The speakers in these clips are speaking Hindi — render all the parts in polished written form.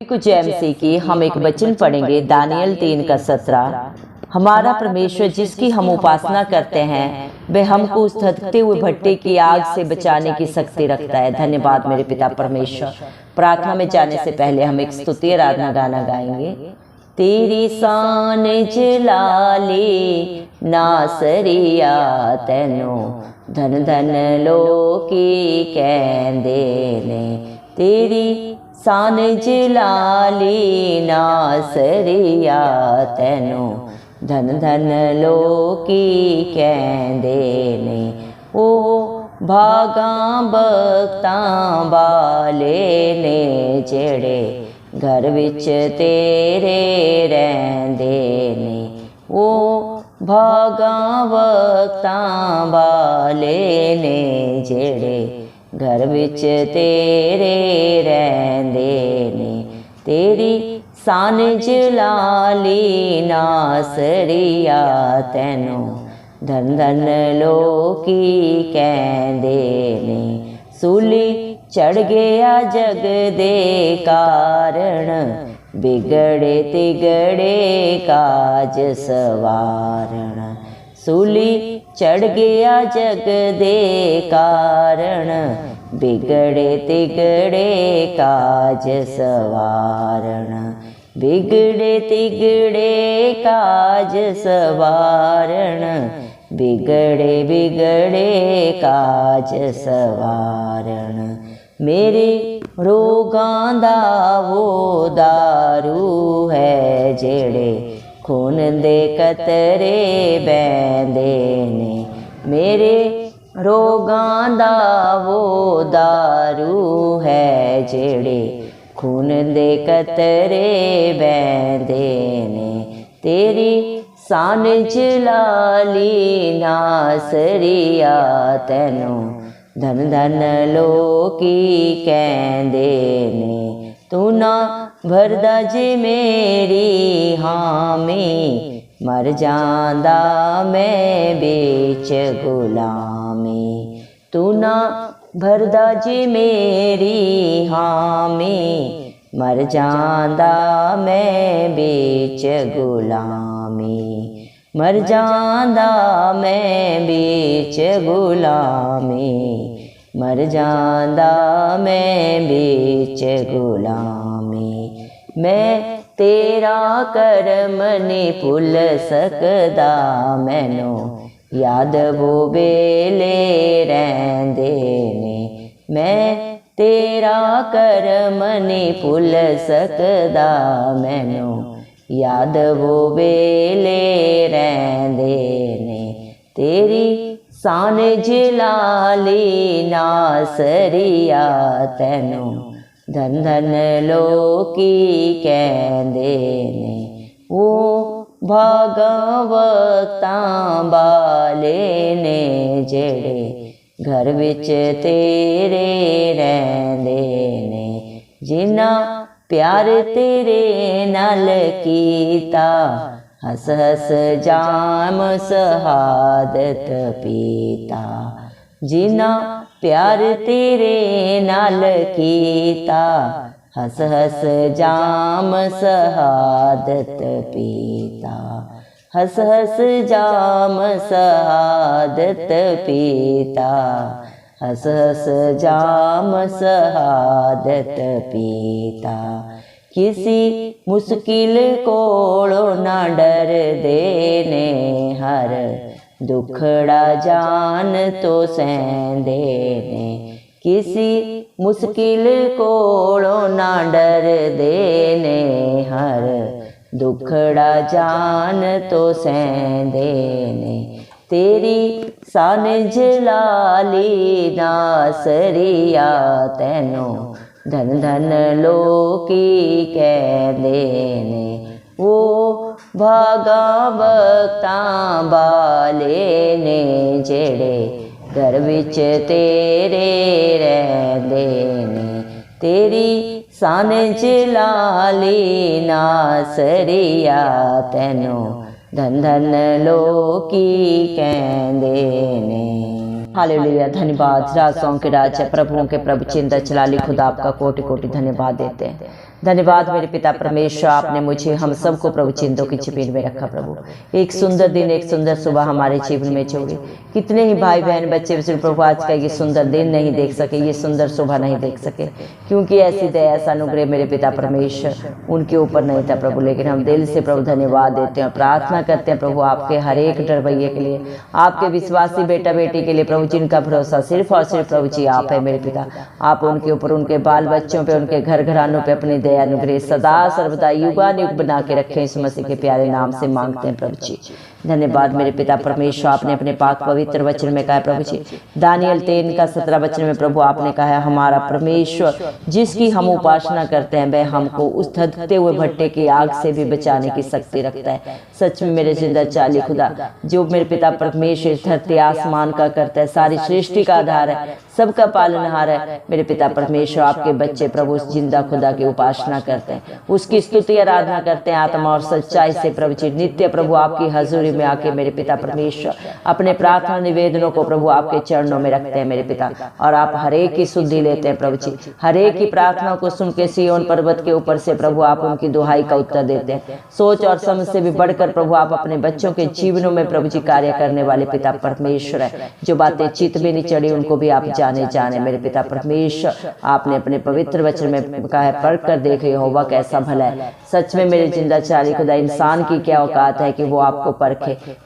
कुछ एमसी की हम एक वचन पढ़ेंगे दानियल 3 का 17। हमारा परमेश्वर जिसकी हम उपासना करते हैं वह हमको उस धधकते हुए भट्टे की आग से बचाने की शक्ति रखता है। धन्यवाद मेरे पिता परमेश्वर। प्रार्थना में जाने से पहले हम एक स्तुति आराधना गाना गाएंगे। तेरी शान जलाले नासरिया तैनो धन धन लोकी कहंदे ने। तेरी शान जलाली नासरिया तैनो धन धन लोकी कहंदे ने। ओ भागा भगतां वाले ने जेड़े घर विच तेरे रहिंदे ने। ओ भागा भगतां वाले ने जेड़े घर विच तेरे रहिंदे ने। तेरी शान जलाली नासरिया तैनो धन धन लोकी कहंदे ने। सूली चढ़ गया जग दे कारण बिगड़े तिगड़े काज सवारण। सूली चढ़ गया जग दे कारण बिगड़े तिगड़े काज सवारण। बिगड़े तिगड़े काज सवारण। बिगड़े बिगड़े काज सवारण। मेरे रोगां दा वो दारू है जेड़े खून दे कतरे बहंदे ने। मेरे रोगां दा वो दारू है जेड़े खून दे कतरे बहंदे ने। तेरी शान जलाली नासरिया तैनो धन धन लोकी कहंदे ने। तू ना भरदा जे मेरी हामी मर जांदा मैं बेच गुलामी। तू ना भरदा जे मेरी हामी मर जांदा मैं बेच गुलामी। मर जांदा मैं बेच गुलामी। मर जांदा मैं बेच गुलामी। मैं तेरा करम नहीं भुल सकदा मैनू याद वो बेले रहिंदे ने। मैं तेरा करम नहीं भुल सकदा मैनू याद वो बेले रहिंदे ने। तेरी शान जलाली नासरिया तैनो धन धन लोकी कहंदे ने। ओ भागा भगतां वाले ने जेड़े घर विच तेरे रहिंदे ने। जिन्ना प्यार तेरे नाल कीता हस हस जाम शहादत पीता। जिन्ना प्यार तेरे नाल कीता हस हस जाम शहादत पीता। हस हस जाम शहादत पीता। हस हस जाम शहादत पीता। किसी मुश्किल कोलों ना डर देने हर दुखड़ा जान तो सहंदे ने। किसी मुश्किल कोलों ना डर देने हर दुखड़ा जान तो सहंदे ने। तेरी शान जलाली नासरिया तैनो धन धन लोकी कहंदे ने। ओ भागा भगतां वाले ने जेड़े घर विच तेरे रहिंदे ने। तेरी शान जलाली नासरिया तैनो धन धन लोकी कहंदे ने। हालेलुया। धन्यवाद। राजों के राजा प्रभुओं के प्रभु चिंता चलाली खुदा आपका कोटि कोटि धन्यवाद देते हैं। धन्यवाद मेरे पिता परमेश्वर, आपने मुझे हम सबको प्रभु चिंतों की चपेट में रखा। प्रभु एक सुंदर दिन, एक सुंदर सुबह हमारे जीवन में छोड़ी। कितने ही भाई बहन बच्चे प्रभु आज का ये सुंदर दिन नहीं देख सके, ये सुंदर सुबह नहीं देख सके, क्योंकि ऐसी दया ऐसा अनुग्रह मेरे पिता परमेश्वर उनके ऊपर नहीं था प्रभु। लेकिन हम दिल से प्रभु धन्यवाद देते हैं, प्रार्थना करते हैं प्रभु आपके हर एक डरवैये के लिए, आपके विश्वासी बेटा बेटी के लिए प्रभु, जिनका भरोसा सिर्फ और सिर्फ प्रभु जी आप है मेरे पिता। आप उनके ऊपर, उनके बाल बच्चों पे, उनके घर घरानों पे अपनी दया अनुग्रह सदा सर्वदा युगानुयुग बना के रखें। इस मसीह के प्यारे नाम से मांगते हैं प्रभु जी। धन्यवाद मेरे पिता परमेश्वर, आपने अपने पाक पवित्र वचन में कहा प्रभु जी, दानियल 3 का 17 वचन में प्रभु आपने कहा है, हमारा परमेश्वर जिसकी हम उपासना करते हैं वह हमको उस धधकते हुए भट्टे की आग से भी बचाने की शक्ति रखता है। सच में मेरे जिंदा चाली खुदा, जो मेरे पिता परमेश्वर धरती आसमान का करता है, सारी सृष्टि का आधार है, सबका पालनहार है मेरे पिता परमेश्वर, आपके बच्चे प्रभु उस जिंदा खुदा की उपासना करते हैं, उसकी स्तुति आराधना करते हैं आत्मा और सच्चाई से प्रभु जी। नित्य प्रभु आपकी हजूरी में आके मेरे पिता परमेश्वर अपने प्रार्थना निवेदनों को प्रभु आपके चरणों में रखते हैं मेरे पिता, और आप हरेक की शुद्धि लेते हैं प्रभु जी। हरेक की प्रार्थना को सुन के सिय्योन पर्वत के ऊपर से प्रभु आप उनकी दुहाई का उत्तर देते हैं। सोच और समझ से भी बढ़कर प्रभु आप अपने बच्चों के जीवनों में प्रभु जी कार्य करने वाले पिता परमेश्वर है। जो बातें चित्त में नहीं चढ़ी उनको भी आप जाने मेरे पिता परमेश्वर। आपने अपने पवित्र वचन में कहा है, पढ़ कर देख यहोवा कैसा भला है। सच में मेरे जिंदा चाली खुदा, इंसान की क्या औकात है कि वो आपको परखे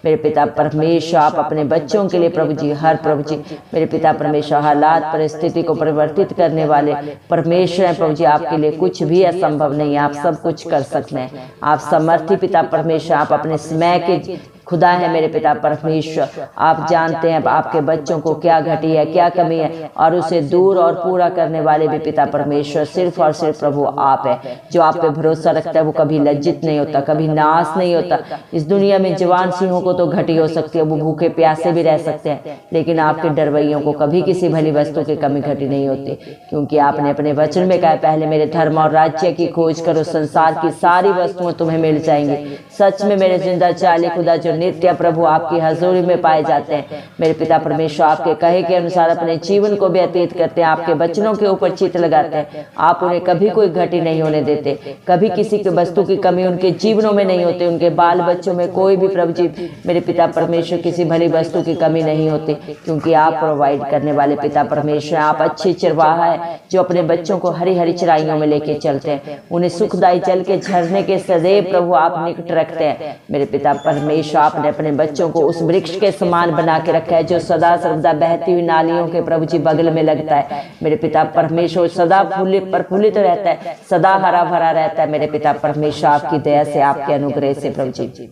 मेरे पिता परमेश्वर। आप अपने बच्चों के लिए प्रभु जी, हर प्रभु जी मेरे पिता परमेश्वर हालात परिस्थिति को परिवर्तित करने वाले परमेश्वर हैं प्रभु जी। आपके लिए कुछ भी असंभव नहीं है, आप सब कुछ कर सकते हैं। आप समर्थी पिता परमेश्वर, आप अपने समय के खुदा है मेरे पिता परमेश्वर। आप जानते हैं आपके बच्चों को क्या घटी है, क्या कमी है, और उसे दूर और पूरा करने वाले भी पिता परमेश्वर सिर्फ और सिर्फ प्रभु आप है। जो आप पे भरोसा रखता है वो कभी लज्जित नहीं होता, कभी नाश नहीं होता। इस दुनिया में जवान सिंहों को तो घटी हो सकती है, वो भूखे प्यासे भी रह सकते हैं, लेकिन आपके डरवैयों को कभी किसी भली वस्तु की कमी घटी नहीं होती, क्योंकि आपने अपने वचन में कहा, पहले मेरे धर्म और राज्य की खोज करो, संसार की सारी वस्तुएं तुम्हें मिल जाएंगी। सच में मेरे जिंदा चाली खुदा, जो नित्य प्रभु आपकी हजूरी में पाए जाते हैं मेरे पिता परमेश्वर, आपके कहे के अनुसार अपने जीवन को व्यतीत करते हैं, आपके वचनों के ऊपर चित्त लगाते हैं। आप उन्हें कभी कोई घटी नहीं होने देते, कभी किसी की वस्तु की कमी उनके जीवनों में नहीं होती, उनके बाल बच्चों में कोई भी प्रभु जी मेरे पिता परमेश्वर किसी भली वस्तु की कमी नहीं होती, क्योंकि आप प्रोवाइड करने वाले पिता परमेश्वर। आप अच्छे चरवाहा है जो अपने बच्चों को हरी हरी चराइयों में लेके चलते हैं, उन्हें सुखदायी जल के झरने के सदैव प्रभु आप निकट रखते हैं मेरे पिता परमेश्वर। आपने अपने बच्चों को उस वृक्ष के समान बना के रखा है जो सदा सर्वदा बहती हुई नालियों के प्रभु जी बगल में लगता है मेरे पिता परमेश्वर। सदा प्रफुल्लित रहता है, सदा हरा भरा रहता है मेरे पिता परमेश्वर। आपकी दया से, आपके अनुग्रह से प्रभु जी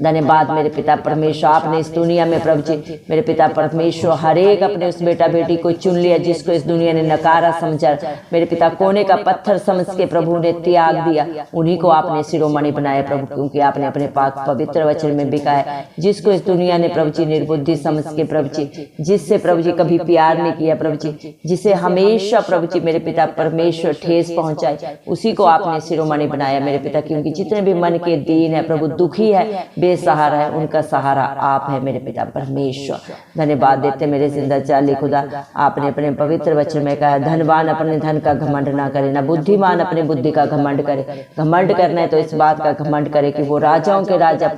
धन्यवाद मेरे पिता परमेश्वर। आपने इस दुनिया में प्रभु जी मेरे पिता परमेश्वर हर एक अपने उस बेटा बेटी को चुन लिया जिसको इस दुनिया ने नकारा समझा, मेरे पिता कोने का पत्थर समझ के प्रभु ने त्याग दिया, उन्हीं को आपने शिरोमणि बनाया प्रभु, क्योंकि आपने अपने पाक पवित्र वचन में भी कहा है, जिसको इस दुनिया ने प्रभु जी निर्बुद्धि समझ के प्रभु जी, जिससे प्रभु जी कभी प्यार नहीं किया प्रभु जी, जिसे हमेशा प्रभु जी मेरे पिता परमेश्वर ठेस पहुंचाए, उसी को आपने शिरोमणि बनाया मेरे पिता। क्योंकि जितने भी मन के दीन है प्रभु, दुखी है, बेसहारा है, उनका सहारा आप है मेरे पिता परमेश्वर। धन्यवाद देते मेरे जिंदा चाली खुदा। आपने अपने पवित्र वचन में कहा, धनवान अपने धन का घमंड ना करे, ना बुद्धिमान अपने बुद्धि का घमंड करे। घमंड करना है तो इस बात का घमंड करे कि वो राजाओं के राजा,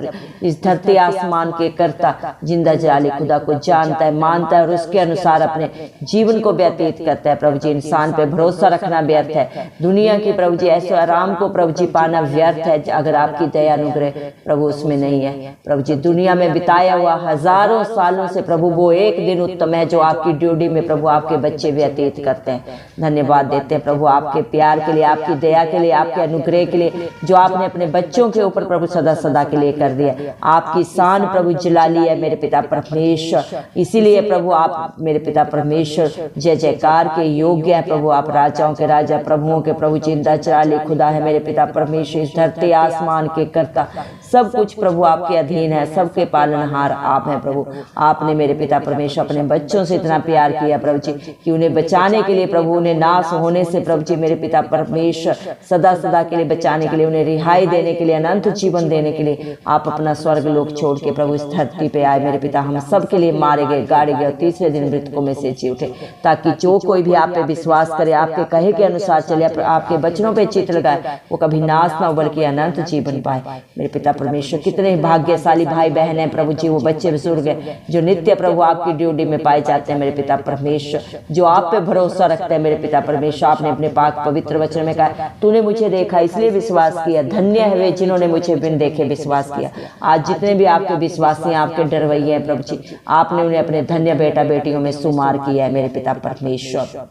इस धरती आसमान के कर्ता जिंदा चाली खुदा को जानता है, मानता है और उसके अनुसार अपने जीवन को व्यतीत करता है प्रभु जी। इंसान पे भरोसा रखना व्यर्थ है, दुनिया की प्रभु जी ऐसे आराम को प्रभु जी पाना व्यर्थ है अगर आपकी दया अनुग्रह प्रभु उसमें नहीं है प्रभु जी। दुनिया में बिताया हुआ हजारों सालों से प्रभु वो एक दिन उत्तम है जो आपकी ड्यूटी में प्रभु आपके बच्चे व्यतीत करते हैं। धन्यवाद देते हैं प्रभु आपके प्यार के लिए, आपकी दया के लिए, आपके अनुग्रह के लिए जो आपने अपने बच्चों के ऊपर प्रभु सदा सदा के लिए कर दिया। आपकी शान प्रभु जलाली है मेरे पिता परमेश्वर, इसीलिए प्रभु आप मेरे पिता परमेश्वर जय जयकार के योग्य है प्रभु। आप राजाओं के राजा, प्रभुओं के प्रभु, जिंदा चाली खुदा है मेरे पिता परमेश्वर, इस धरती आसमान के कर्ता, सब कुछ प्रभु आपके अधीन है, सबके पालनहार आप हैं प्रभु। आपने मेरे पिता परमेश्वर अपने बच्चों से इतना प्यार किया प्रभु जी कि उन्हें बचाने के लिए प्रभु, उन्हें नाश होने से प्रभु जी मेरे पिता परमेश्वर सदा सदा के लिए बचाने के लिए, उन्हें रिहाई देने के लिए, अनंत जीवन देने के लिए आप अपना स्वर्ग लोक छोड़ के प्रभु इस धरती पे आए मेरे पिता। हम सब के लिए मारे गए, गाड़े गए और तीसरे दिन मृतकों में से जी उठे, ताकि जो कोई भी आप पे विश्वास करे, आपके कहे के अनुसार चले, आपके वचनों पे चित्त लगाए, वो कभी नाश ना हो बल्कि अनंत जीवन पाए मेरे पिता परमेश्वर। कितने भाग्यशाली भाई बहन हैं प्रभु जी, वो बच्चे बुजुर्ग हैं जो नित्य प्रभु आपकी ड्यूटी में पाए जाते हैं मेरे पिता परमेश्वर, जो आप पे भरोसा रखते हैं मेरे पिता परमेश्वर। आपने अपने पाक पवित्र वचन में कहा, तूने मुझे देखा इसलिए विश्वास किया, धन्य है वे जिन्होंने मुझे बिन देखे विश्वास किया। आज जितने भी आपके विश्वासी, आपके डरवैये हैं प्रभु जी, आपने उन्हें अपने धन्य बेटा बेटियों में शुमार किया है मेरे पिता परमेश्वर।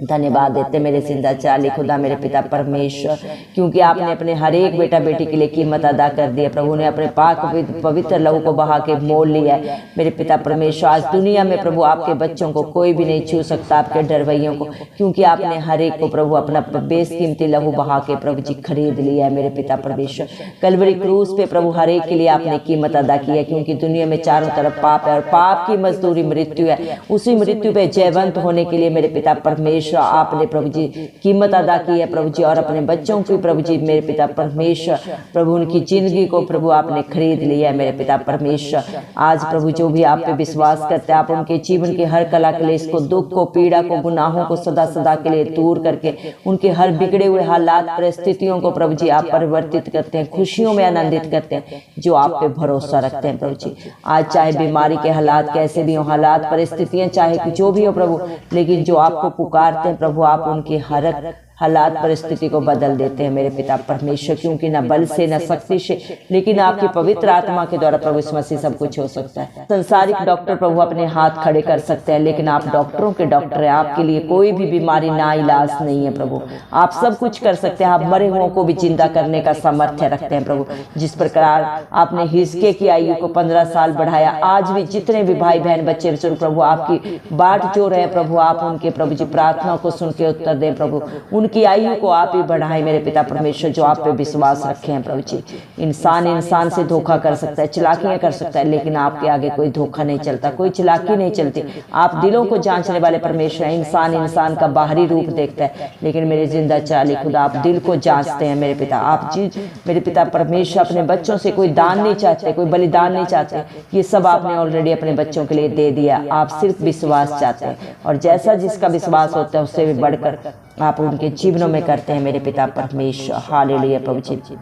धन्यवाद देते मेरे जिंदा चाली खुदा मेरे पिता परमेश्वर, क्योंकि आपने अपने हर एक बेटा बेटी के लिए कीमत अदा कर दी है प्रभु ने, अपने पाक पवित्र लहू को बहा के मोल लिया है मेरे पिता परमेश्वर। आज दुनिया में प्रभु आपके बच्चों को कोई भी नहीं छू सकता, आपके डरवैयों को, क्योंकि आपने हर एक को प्रभु अपना बेशकीमती लहू बहा के प्रभु जी खरीद लिया है मेरे पिता परमेश्वर। कलवरी क्रूस पे प्रभु हर एक के लिए आपने कीमत अदा की है, क्योंकि दुनिया में चारों तरफ पाप है और पाप की मजदूरी मृत्यु है। उसी मृत्यु पे जयवंत होने के लिए मेरे पिता परमेश्वर आपने प्रभु जी कीमत अदा की है प्रभु जी, और अपने बच्चों की प्रभु जी मेरे पिता परमेश्वर प्रभु उनकी जिंदगी को प्रभु आपने खरीद लिया है मेरे पिता परमेश्वर। आज प्रभु जो भी आप पे विश्वास करते हैं, आप उनके जीवन के हर कला क्लेश को, दुख को, पीड़ा को, गुनाहों को सदा सदा के लिए दूर करके उनके हर बिगड़े हुए हालात परिस्थितियों को प्रभु जी आप परिवर्तित करते हैं, खुशियों में आनंदित करते हैं जो आप पे भरोसा रखते हैं प्रभु जी। आज चाहे बीमारी के हालात कैसे भी हो, हालात परिस्थितियां चाहे जो भी हो प्रभु, लेकिन जो आपको पुकारते हैं प्रभु आप उनकी हर हालात परिस्थिति को बदल देते हैं मेरे पिता परमेश्वर, क्योंकि न बल से न शक्ति से, लेकिन आपकी पवित्र आत्मा के द्वारा प्रभु इस मसीह सब कुछ हो सकता है। संसारिक डॉक्टर प्रभु अपने हाथ खड़े कर सकते हैं, लेकिन आप डॉक्टरों के डॉक्टर हैं, आपके लिए कोई भी बीमारी ना इलाज नहीं है प्रभु। आप सब कुछ कर सकते हैं, आप मरे हुओं को भी जिंदा करने का सामर्थ्य रखते हैं प्रभु। जिस प्रकार आपने हिजकिय्याह की आयु को 15 साल बढ़ाया, आज भी जितने भी भाई बहन बच्चे बुजुर्ग प्रभु आपकी बाट जो रहे प्रभु, आप उनके प्रभु जी प्रार्थना को सुन के उत्तर दें प्रभु, उनकी आयु को आप ही बढ़ाएं मेरे पिता परमेश्वर, जो आप पे विश्वास रखे हैं प्रभु जी। इंसान से धोखा कर सकता है, चालाकियां कर सकता है, लेकिन आपके आगे कोई धोखा नहीं चलता, कोई चालाकी नहीं चलती। आप दिलों को जांचने वाले परमेश्वर हैं। इंसान का बाहरी रूप देखता है, लेकिन मेरे जिंदा चाली खुदा आप दिल को जांचते हैं मेरे पिता। आप जी मेरे पिता परमेश्वर अपने बच्चों से कोई दान नहीं चाहते, कोई बलिदान नहीं चाहते, ये सब आपने ऑलरेडी अपने बच्चों के लिए दे दिया। आप सिर्फ विश्वास चाहते हैं, और जैसा जिसका विश्वास होता है उससे भी बढ़कर आप उनके जीवनों में करते हैं मेरे पिता परमेश्वर। हालेलुया प्रभु जी।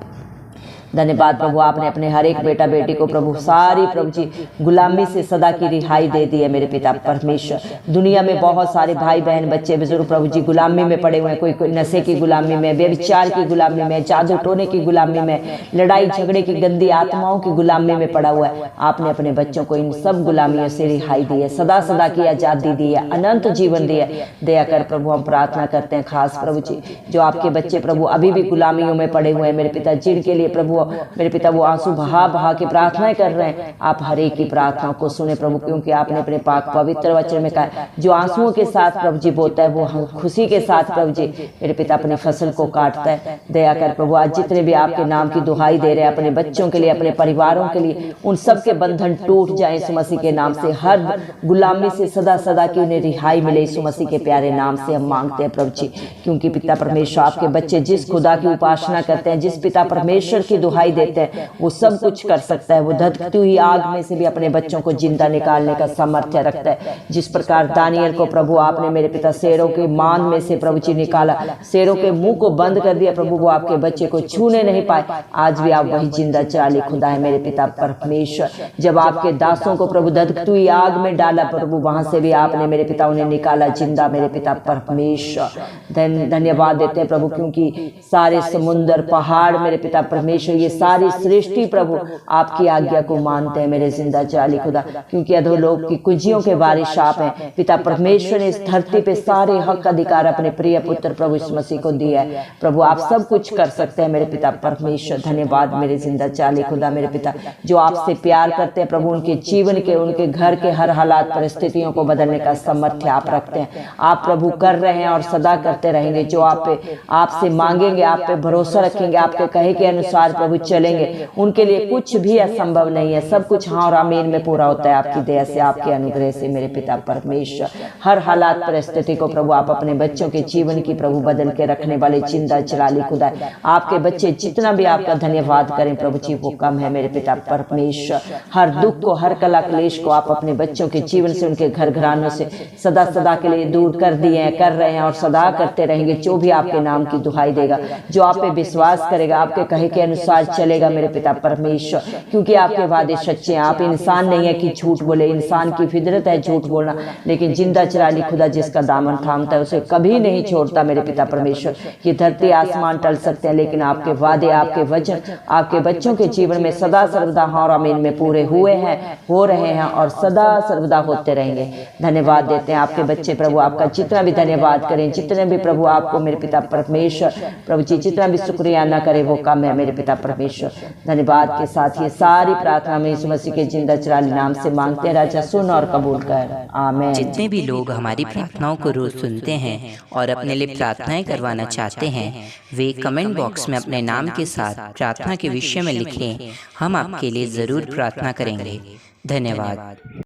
धन्यवाद प्रभु, आपने अपने हर एक बेटा बेटी को प्रभु सारी प्रभु जी गुलामी से सदा की रिहाई दे दी है मेरे पिता परमेश्वर। दुनिया में बहुत सारे भाई बहन बच्चे बुजुर्ग प्रभु जी गुलामी में पड़े हुए हैं, कोई नशे की गुलामी में, व्यभिचार की गुलामी में, जादू टोने की गुलामी में, लड़ाई झगड़े की गंदी आत्माओं की गुलामी में पड़ा हुआ है। आपने अपने बच्चों को इन सब गुलामियों से रिहाई दी है, सदा सदा की आजादी दी है, अनंत जीवन दी है। दया कर प्रभु हम प्रार्थना करते हैं, खास प्रभु जी जो आपके बच्चे प्रभु अभी भी गुलामियों में पड़े हुए हैं मेरे पिता, जिनके लिए प्रभु मेरे पिता वो आंसू बहा बहा के प्रार्थनाएं कर रहे हैं, आप हर एक की प्रार्थना को सुने प्रभु, क्योंकि आपने अपने पाक पवित्र वचन में कहा जो आंसुओं के साथ प्रभु जी बोता है वो खुशी के साथ प्रभु जी मेरे पिता अपनी फसल को काटता है। दया कर प्रभु आज जितने भी आपके नाम की दुहाई दे रहे हैं अपने बच्चों के लिए, अपने परिवारों के लिए, उन सब के बंधन टूट जाए यीशु मसीह के नाम से। हर गुलामी से सदा सदा की उन्हें रिहाई मिले यीशु मसीह के प्यारे नाम से हम मांगते हैं प्रभु जी, क्योंकि पिता परमेश्वर आपके बच्चे जिस खुदा की उपासना करते हैं, जिस पिता परमेश्वर की दुहाई देते हैं, वो सब कुछ कर सकता है। वो धधकती हुई आग में से भी अपने बच्चों को जिंदा निकालने का सामर्थ्य रखता है। जिस प्रकार दानियल को प्रभु आपने मेरे पिता शेरों के मान में से प्रभु जी निकाला, शेरों के मुंह को बंद कर दिया प्रभु, वो आपके बच्चे को छूने नहीं पाए। आज भी आप वही जिंदा चाली खुदा है मेरे पिता परमेश्वर। जब आपके दासों को प्रभु धधकती हुई आग में डाला प्रभु, वहां से भी आपने मेरे पिता उन्हें निकाला जिंदा मेरे पिता परमेश्वर। धन्यवाद देते हैं प्रभु, क्योंकि सारे समुंदर पहाड़ मेरे पिता परमेश्वर, ये सारी सृष्टि प्रभु आपकी आज्ञा को मानते हैं मेरे जिंदा जाली खुदा, क्योंकि अधोलोक की कुंजियों के बारिश आप हैं पिता परमेश्वर ने इस धरती पे सारे हक अधिकार अपने प्रिय पुत्र प्रभु यीशु मसीह को दिया है। प्रभु आप सब कुछ कर सकते हैं मेरे पिता परमेश्वर। धन्यवाद मेरे जिंदा जाली खुदा मेरे पिता, जो आपसे प्यार करते हैं प्रभु, उनके जीवन के, उनके घर के हर हालात परिस्थितियों को बदलने का सामर्थ्य आप रखते हैं। आप प्रभु कर रहे हैं और सदा करते रहेंगे। जो आप पे आपसे मांगेंगे, आप पे भरोसा रखेंगे, आपके कहे के अनुसार प्रभु चलेंगे, उनके लिए कुछ भी असंभव नहीं है। सब कुछ हाँ और आमीन में पूरा होता है आपकी दया से, आपके अनुग्रह से मेरे पिता परमेश्वर। हर हालात परिस्थिति को प्रभु आप अपने बच्चों के जीवन की प्रभु बदल के रखने वाले जिंदा चिराली खुदा, आपके बच्चे जितना भी आपका धन्यवाद करें प्रभु जी वो कम है मेरे पिता परमेश्वर। हर दुख को, हर कला क्लेश को आप अपने बच्चों के जीवन से, उनके घर घरानों से सदा सदा के लिए दूर कर दिए हैं, कर रहे हैं और सदा करते रहेंगे। जो भी आपके नाम की दुहाई देगा, जो आप पे विश्वास करेगा, आपके कहे के अनुसार चलेगा मेरे पिता परमेश्वर, क्योंकि आपके वादे सच्चे हैं। आप इंसान नहीं है कि झूठ बोले, इंसान की फितरत है झूठ बोलना, लेकिन जिंदा चिराली खुदा जिसका दामन थामता है उसे कभी नहीं छोड़ता मेरे पिता परमेश्वर। ये धरती आसमान टल सकते हैं लेकिन आपके वादे, आपके वचन आपके बच्चों के जीवन में सदा सर्वदा हाँ और आमीन में पूरे हुए हैं, हो रहे हैं और सदा सर्वदा होते रहेंगे। धन्यवाद देते हैं आपके बच्चे प्रभु, आपका जितना भी धन्यवाद करें, जितने भी प्रभु आपको मेरे पिता परमेश्वर प्रभु जी जितना भी शुक्रिया ना करे वो कम है मेरे पिता परमेश्वर। धन्यवाद के साथ ये सारी प्रार्थना में यीशु मसीह के जिंदा चिराली नाम से मांगते हैं राजा, सुन और कबूल कर, आमीन। जितने भी लोग हमारी प्रार्थनाओं को रोज सुनते हैं और अपने लिए प्रार्थनाएं करवाना चाहते हैं, वे कमेंट बॉक्स में अपने नाम के साथ प्रार्थना के विषय में लिखें। हम आपके लिए जरूर प्रार्थना करेंगे। धन्यवाद।